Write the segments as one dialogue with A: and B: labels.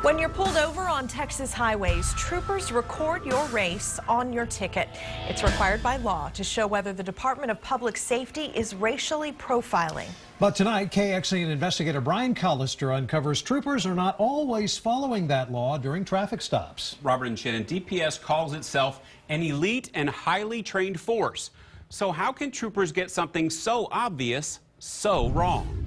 A: When you're pulled over on Texas highways, troopers record your race on your ticket. It's required by law to show whether the Department of Public Safety is racially profiling.
B: But tonight, KXAN investigator Brian Collister uncovers troopers are not always following that law during traffic stops.
C: Robert and Shannon, DPS calls itself an elite and highly trained force. So how can troopers get something so obvious so wrong?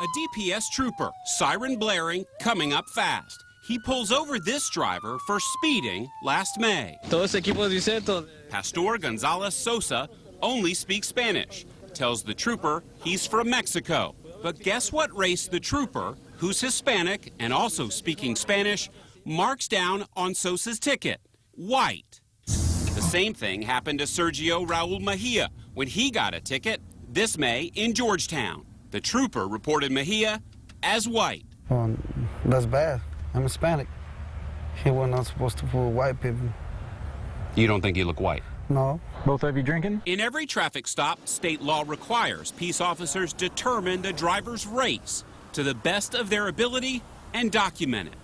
C: A DPS trooper, siren blaring, coming up fast. He pulls over this driver for speeding last May. Pastor Gonzalez Sosa only speaks Spanish, tells the trooper he's from Mexico. But guess what race the trooper, who's Hispanic and also speaking Spanish, marks down on Sosa's ticket? White. The same thing happened to Sergio Raul Mejia when he got a ticket this May in Georgetown. The trooper reported Mejia as white.
D: Well, that's bad. I'm Hispanic. He was not supposed to fool white people.
C: You don't think you look white?
D: No.
E: Both of you drinking?
C: In every traffic stop, state law requires peace officers determine the driver's race to the best of their ability and document it.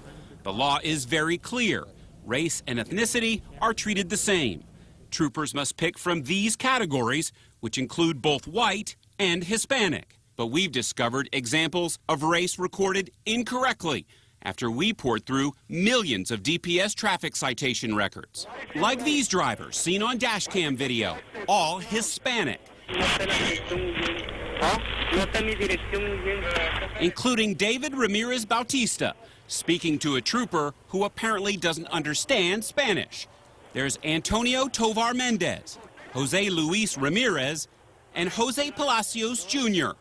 C: The law is very clear. Race and ethnicity are treated the same. Troopers must pick from these categories, which include both white and Hispanic. But we've discovered examples of race recorded incorrectly after we poured through millions of DPS traffic citation records. Like these drivers seen on dashcam video, all Hispanic, including David Ramirez Bautista, speaking to a trooper who apparently doesn't understand Spanish. There's Antonio Tovar Mendez, Jose Luis Ramirez, and Jose Palacios Jr.,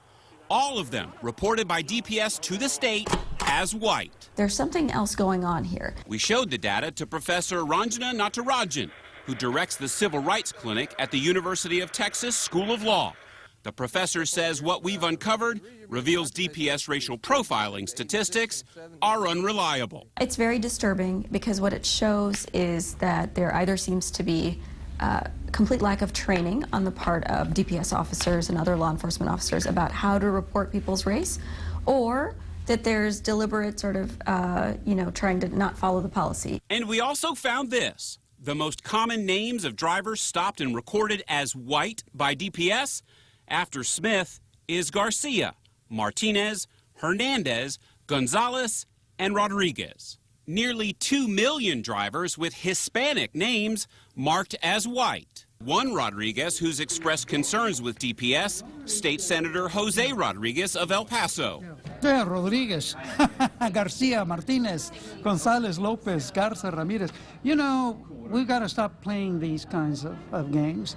C: all of them reported by DPS to the state as white.
F: There's something else going on here.
C: We showed the data to Professor Ranjana Natarajan, who directs the Civil Rights Clinic at the University of Texas School of Law. The professor says what we've uncovered reveals DPS racial profiling statistics are unreliable.
F: It's very disturbing because what it shows is that there either seems to be complete lack of training on the part of DPS officers and other law enforcement officers about how to report people's race, or that there's deliberate sort of, trying to not follow the policy.
C: And we also found this. The most common names of drivers stopped and recorded as white by DPS after Smith is Garcia, Martinez, Hernandez, Gonzalez, and Rodriguez. Nearly 2 million drivers with Hispanic names marked as white. One Rodriguez who's expressed concerns with DPS, State Senator Jose Rodriguez of El Paso.
G: Yeah, Rodriguez, Garcia, Martinez, Gonzalez, Lopez, Garza, Ramirez. You know, we've got to stop playing these kinds of games.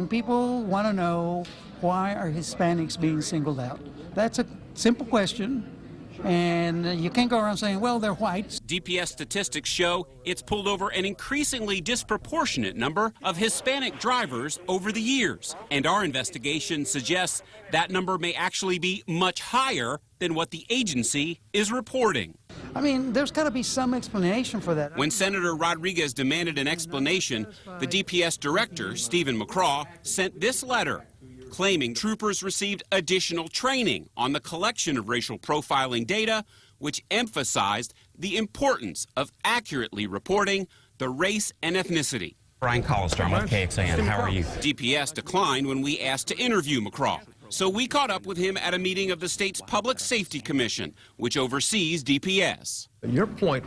G: People want to know, why are Hispanics being singled out? That's a simple question. And you can't go around saying, well, they're whites.
C: DPS statistics show it's pulled over an increasingly disproportionate number of Hispanic drivers over the years. And our investigation suggests that number may actually be much higher than what the agency is reporting.
G: There's got to be some explanation for that.
C: When Senator Rodriguez demanded an explanation, the DPS director, Stephen McCraw, sent this letter claiming troopers received additional training on the collection of racial profiling data, which emphasized the importance of accurately reporting the race and ethnicity.
H: Brian Collister, I'm with KXAN. How are you?
C: DPS declined when we asked to interview McCraw, so we caught up with him at a meeting of the state's Public Safety Commission, which oversees DPS.
I: Your point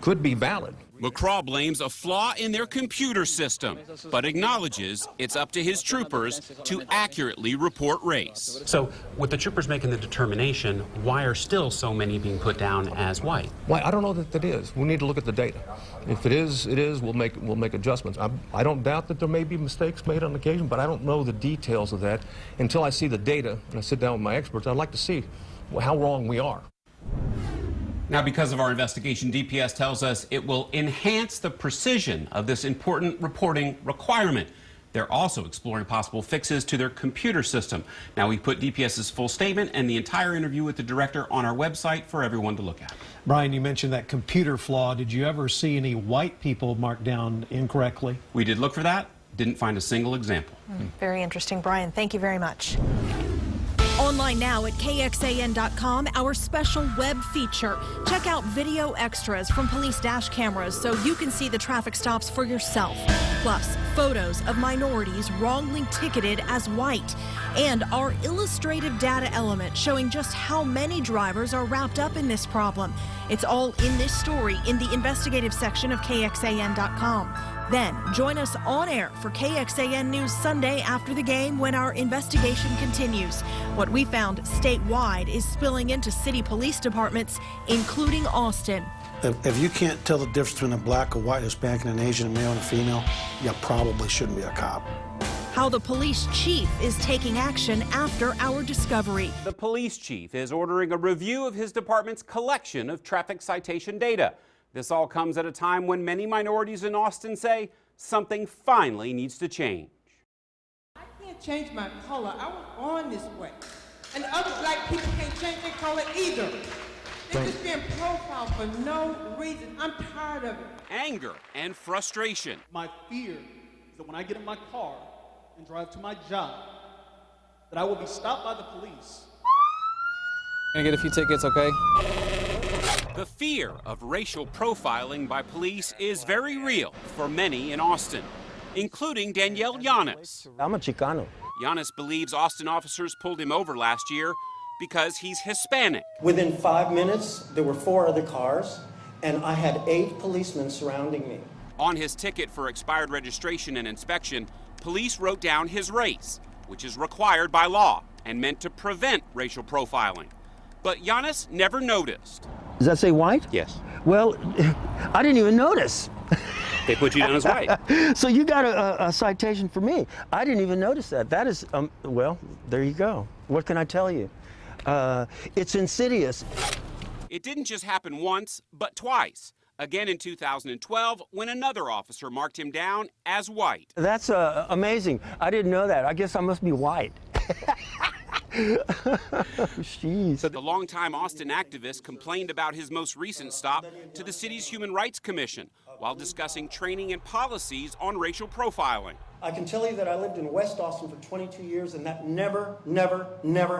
I: could be valid.
C: McCraw blames a flaw in their computer system, but acknowledges it's up to his troopers to accurately report race.
H: So, with the troopers making the determination, why are still so many being put down as white?
I: Why? I don't know that is. We need to look at the data. If it is, we'll make adjustments. I don't doubt that there may be mistakes made on occasion, but I don't know the details of that until I see the data and I sit down with my experts. I'd like to see how wrong we are.
C: Now, because of our investigation, DPS tells us it will enhance the precision of this important reporting requirement. They're also exploring possible fixes to their computer system. Now, we put DPS's full statement and the entire interview with the director on our website for everyone to look at.
B: Brian, you mentioned that computer flaw. Did you ever see any white people marked down incorrectly?
C: We did look for that. Didn't find a single example.
A: Very interesting. Brian, thank you very much. Online now at KXAN.com, our special web feature. Check out video extras from police dash cameras so you can see the traffic stops for yourself. Plus, photos of minorities wrongly ticketed as white. And our illustrative data element showing just how many drivers are wrapped up in this problem. It's all in this story in the investigative section of KXAN.com. Then join us on air for KXAN News Sunday after the game when our investigation continues. What we found statewide is spilling into city police departments, including Austin.
E: If you can't tell the difference between a black, a white, Hispanic, and an Asian, a male and a female, you probably shouldn't be a cop.
A: How the police chief is taking action after our discovery.
C: The police chief is ordering a review of his department's collection of traffic citation data. This all comes at a time when many minorities in Austin say something finally needs to change.
J: I can't change my color. I was born this way. And other black people can't change their color either. They're just being profiled for no reason. I'm tired of it.
C: Anger and frustration.
K: My fear is that when I get in my car and drive to my job, that I will be stopped by the police.
L: Can I get a few tickets, okay?
C: The fear of racial profiling by police is very real for many in Austin, including Danielle Llanes.
M: I'm a Chicano.
C: Llanes believes Austin officers pulled him over last year because he's Hispanic.
N: Within 5 minutes, there were 4 other cars, and I had 8 policemen surrounding me.
C: On his ticket for expired registration and inspection, police wrote down his race, which is required by law and meant to prevent racial profiling. But Llanes never noticed.
M: Does that say white?
C: Yes.
M: Well, I didn't even notice.
C: They put you down as white.
M: So you got a citation for me. I didn't even notice that. That is, well, there you go. What can I tell you? It's insidious.
C: It didn't just happen once, but twice. Again in 2012, when another officer marked him down as white.
M: That's amazing. I didn't know that. I guess I must be white. Jeez.
C: The longtime Austin activist complained about his most recent stop to the city's Human Rights Commission while discussing training and policies on racial profiling.
N: I can tell you that I lived in West Austin for 22 years, and that never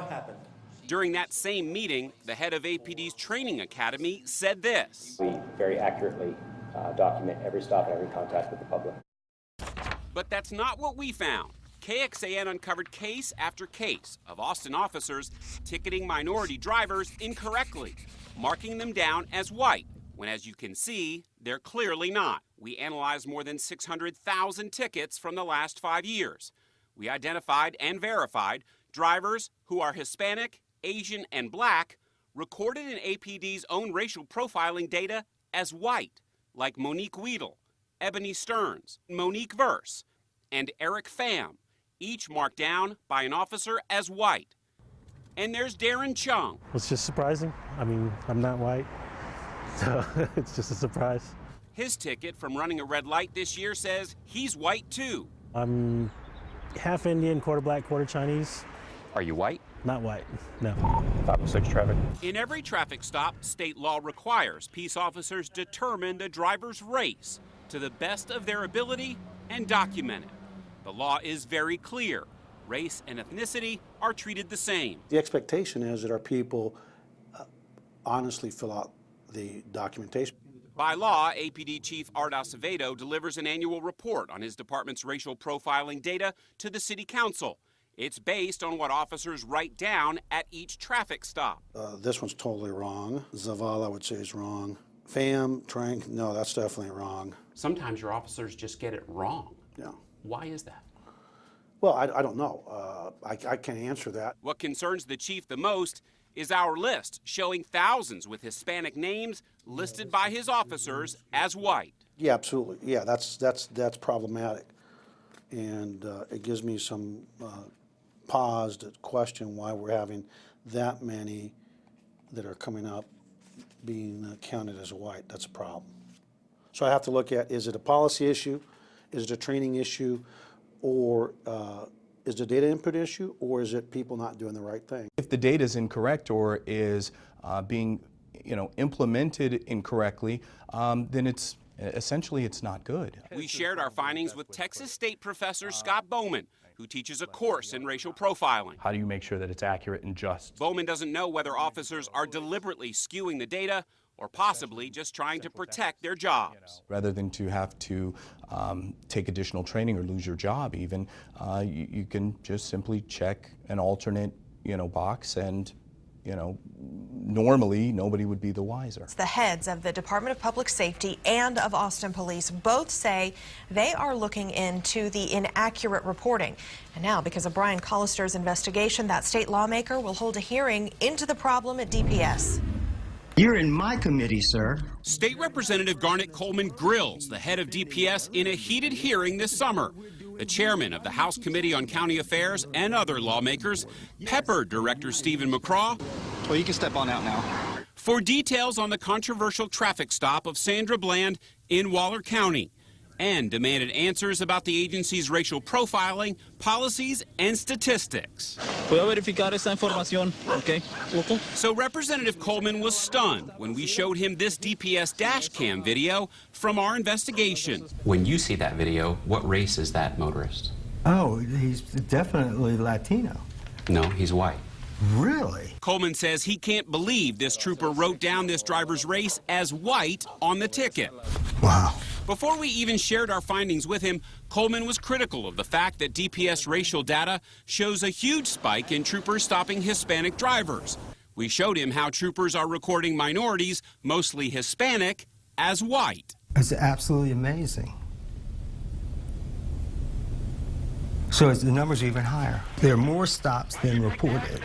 N: happened.
C: During that same meeting, the head of APD's training academy said this.
O: We very accurately document every stop and every contact with the public.
C: But that's not what we found. KXAN uncovered case after case of Austin officers ticketing minority drivers incorrectly, marking them down as white, when as you can see, they're clearly not. We analyzed more than 600,000 tickets from the last 5 years. We identified and verified drivers who are Hispanic, Asian, and black recorded in APD's own racial profiling data as white, like Monique Weedle, Ebony Stearns, Monique Verse, and Eric Pham, each marked down by an officer as white. And there's Darren Chung.
P: It's just surprising. I mean, I'm not white, so it's just a surprise.
C: His ticket from running a red light this year says he's white too.
P: I'm half Indian, quarter black, quarter Chinese.
C: Are you white?
P: Not white, no.
O: 506 traffic.
C: In every traffic stop, state law requires peace officers determine the driver's race to the best of their ability and document it. The law is very clear. Race and ethnicity are treated the same.
E: The expectation is that our people honestly fill out the documentation.
C: By law, APD Chief Art Acevedo delivers an annual report on his department's racial profiling data to the City Council. It's based on what officers write down at each traffic stop.
E: This one's totally wrong. Zavala, I would say, is wrong. Pham, Trank, no, that's definitely wrong.
H: Sometimes your officers just get it wrong.
E: Yeah.
H: Why is that?
E: Well, I don't know. I can't answer that.
C: What concerns the chief the most is our list showing thousands with Hispanic names listed by his officers as white.
E: Yeah, absolutely. Yeah, that's problematic. And it gives me some pause to question why we're having that many that are coming up being counted as white. That's a problem. So I have to look at, is it a policy issue? Is it a training issue? Or is it a data input issue? Or is it people not doing the right thing?
Q: If the data is incorrect or is being implemented incorrectly, then it's essentially it's not good.
C: We shared our findings with Texas State professor Scott Bowman, who who teaches a course in racial profiling.
Q: How do you make sure that it's accurate and just?
C: Bowman doesn't know whether officers are deliberately skewing the data or possibly just trying to protect their jobs.
Q: Rather than to have to take additional training or lose your job even, you can just simply check an alternate, box and, normally nobody would be the wiser.
R: The heads of the Department of Public Safety and of Austin Police both say they are looking into the inaccurate reporting. And now, because of Brian Collister's investigation, that state lawmaker will hold a hearing into the problem at DPS.
S: You're in my committee, sir.
C: State Representative Garnet Coleman grills the head of DPS in a heated hearing this summer. The chairman of the House Committee on County Affairs and other lawmakers peppered Director Stephen McCraw.
T: Well, you can step on out now.
C: For details on the controversial traffic stop of Sandra Bland in Waller County, and demanded answers about the agency's racial profiling, policies, and statistics.
T: Puedo verificar esa información, okay?
C: So Representative Coleman was stunned when we showed him this DPS dash cam video from our investigation.
H: When you see that video, what race is that motorist?
S: Oh, he's definitely Latino.
H: No, he's white.
S: Really?
C: Coleman says he can't believe this trooper wrote down this driver's race as white on the ticket.
S: Wow.
C: Before we even shared our findings with him, Coleman was critical of the fact that DPS racial data shows a huge spike in troopers stopping Hispanic drivers. We showed him how troopers are recording minorities, mostly Hispanic, as white.
S: It's absolutely amazing. So the numbers are even higher. There are more stops than reported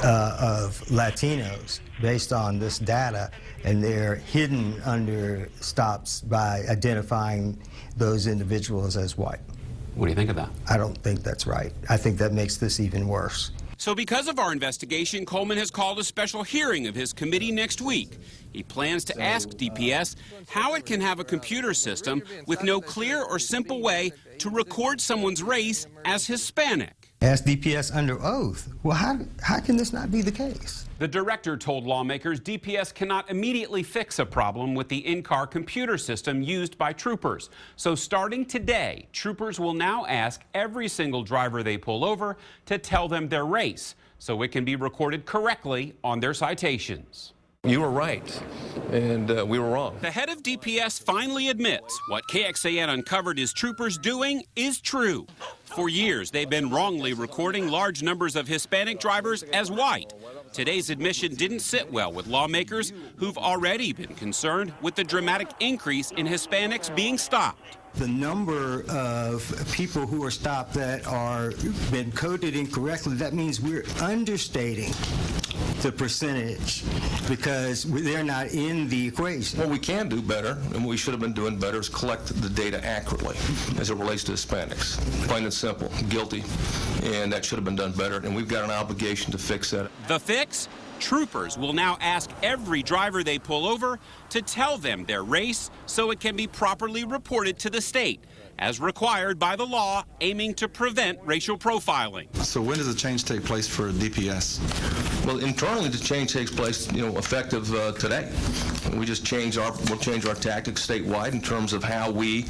S: of Latinos based on this data, and they're hidden under stops by identifying those individuals as white.
H: What do you think of that?
S: I don't think that's right. I think that makes this even worse.
C: So because of our investigation, Coleman has called a special hearing of his committee next week. He plans to ask DPS how it can have a computer system with no clear or simple way to record someone's race as Hispanic.
S: Ask DPS under oath. Well, how can this not be the case?
C: The director told lawmakers DPS cannot immediately fix a problem with the in-car computer system used by troopers. So starting today, troopers will now ask every single driver they pull over to tell them their race, so it can be recorded correctly on their citations.
I: You were right, and we were wrong.
C: The head of DPS finally admits what KXAN uncovered his troopers doing is true. For years, they've been wrongly recording large numbers of Hispanic drivers as white. Today's admission didn't sit well with lawmakers who've already been concerned with the dramatic increase in Hispanics being stopped.
S: The number of people who are stopped that are been coded incorrectly, that means we're understating the percentage because they're not in the equation.
I: What we can do better, and what we should have been doing better, is collect the data accurately as it relates to Hispanics. Plain and simple, guilty, and that should have been done better, and we've got an obligation to fix that.
C: The fix? Troopers will now ask every driver they pull over to tell them their race so it can be properly reported to the state, as required by the law aiming to prevent racial profiling.
T: So when does the change take place for DPS?
I: Well, internally, the change takes place, effective today. We just we'll change our tactics statewide in terms of how we,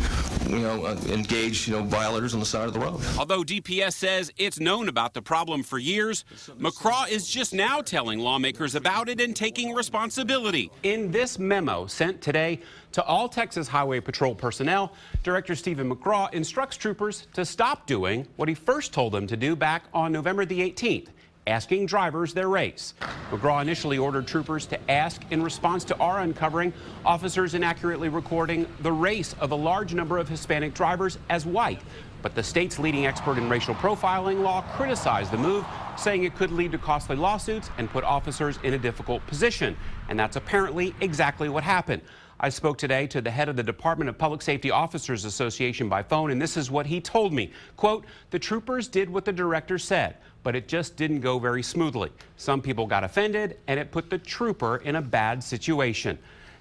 I: engage, violators on the side of the road.
C: Although DPS says it's known about the problem for years, McCraw is just now telling lawmakers about it and taking responsibility. In this memo sent today to all Texas Highway Patrol personnel, Director Stephen McCraw instructs troopers to stop doing what he first told them to do back on November the 18th. Asking drivers their race. McCraw initially ordered troopers to ask in response to our uncovering officers inaccurately recording the race of a large number of Hispanic drivers as white. But the state's leading expert in racial profiling law criticized the move, saying it could lead to costly lawsuits and put officers in a difficult position. And that's apparently exactly what happened. I spoke today to the head of the Department of Public Safety Officers Association by phone, and this is what he told me. Quote, the troopers did what the director said, but it just didn't go very smoothly. Some people got offended, and it put the trooper in a bad situation.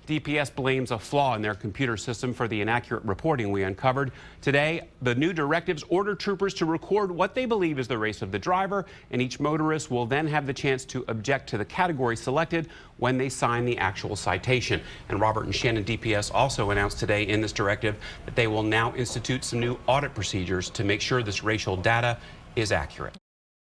C: DPS blames a flaw in their computer system for the inaccurate reporting we uncovered. Today, the new directives order troopers to record what they believe is the race of the driver, and each motorist will then have the chance to object to the category selected when they sign the actual citation. And Robert and Shannon DPS also announced today in this directive that they will now institute some new audit procedures to make sure this racial data is accurate.